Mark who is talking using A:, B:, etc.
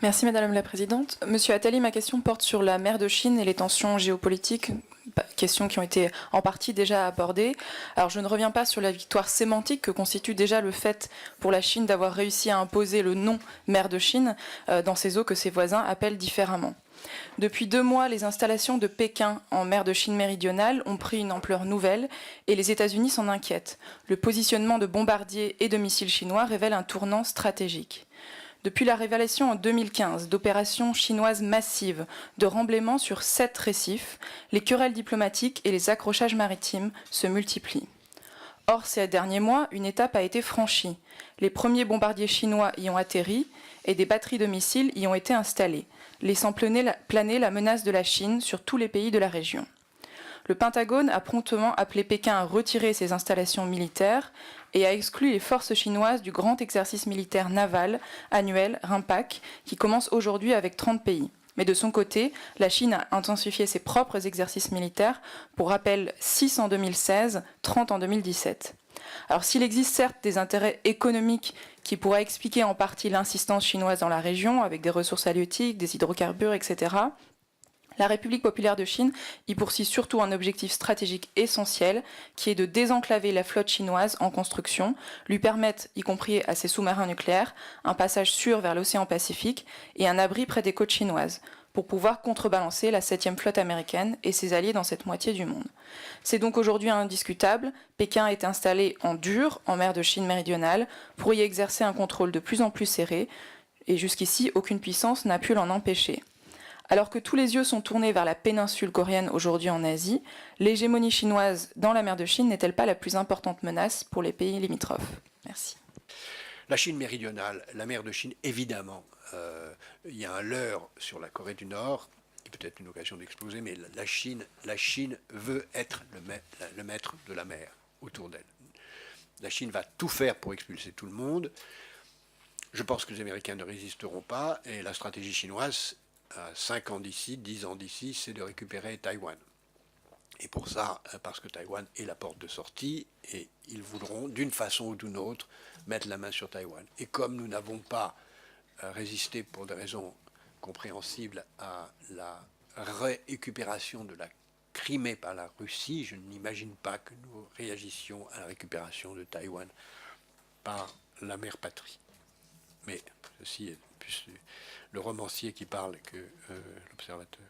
A: Merci Madame la Présidente. Monsieur Attali, ma question porte sur la mer de Chine et les tensions géopolitiques, questions qui ont été en partie déjà abordées. Alors je ne reviens pas sur la victoire sémantique que constitue déjà le fait pour la Chine d'avoir réussi à imposer le nom mer de Chine dans ces eaux que ses voisins appellent différemment. Depuis 2 mois, les installations de Pékin en mer de Chine méridionale ont pris une ampleur nouvelle et les États-Unis s'en inquiètent. Le positionnement de bombardiers et de missiles chinois révèle un tournant stratégique. Depuis la révélation en 2015 d'opérations chinoises massives de remblaiement sur 7 récifs, les querelles diplomatiques et les accrochages maritimes se multiplient. Or, ces derniers mois, une étape a été franchie. Les premiers bombardiers chinois y ont atterri et des batteries de missiles y ont été installées, laissant planer la menace de la Chine sur tous les pays de la région. Le Pentagone a promptement appelé Pékin à retirer ses installations militaires et a exclu les forces chinoises du grand exercice militaire naval annuel RIMPAC qui commence aujourd'hui avec 30 pays. Mais de son côté, la Chine a intensifié ses propres exercices militaires, pour rappel 6 en 2016, 30 en 2017. Alors s'il existe certes des intérêts économiques qui pourraient expliquer en partie l'insistance chinoise dans la région, avec des ressources halieutiques, des hydrocarbures, etc., la République populaire de Chine y poursuit surtout un objectif stratégique essentiel, qui est de désenclaver la flotte chinoise en construction, lui permettre, y compris à ses sous-marins nucléaires, un passage sûr vers l'océan Pacifique et un abri près des côtes chinoises, pour pouvoir contrebalancer la 7e flotte américaine et ses alliés dans cette moitié du monde. C'est donc aujourd'hui indiscutable, Pékin est installé en dur en mer de Chine méridionale pour y exercer un contrôle de plus en plus serré, et jusqu'ici aucune puissance n'a pu l'en empêcher. Alors que tous les yeux sont tournés vers la péninsule coréenne aujourd'hui en Asie, l'hégémonie chinoise dans la mer de Chine n'est-elle pas la plus importante menace pour les pays limitrophes? Merci.
B: La Chine méridionale, la mer de Chine, évidemment. Il y a un leurre sur la Corée du Nord, qui peut être une occasion d'exploser, mais la Chine veut être le maître de la mer autour d'elle. La Chine va tout faire pour expulser tout le monde. Je pense que les Américains ne résisteront pas, et la stratégie chinoise, à 5 ans d'ici, 10 ans d'ici, c'est de récupérer Taïwan. Et pour ça, parce que Taïwan est la porte de sortie, et ils voudront, d'une façon ou d'une autre, mettre la main sur Taïwan. Et comme nous n'avons pas résisté pour des raisons compréhensibles à la récupération de la Crimée par la Russie, je n'imagine pas que nous réagissions à la récupération de Taïwan par la mère patrie. Mais ceci est plus le romancier qui parle que l'observateur.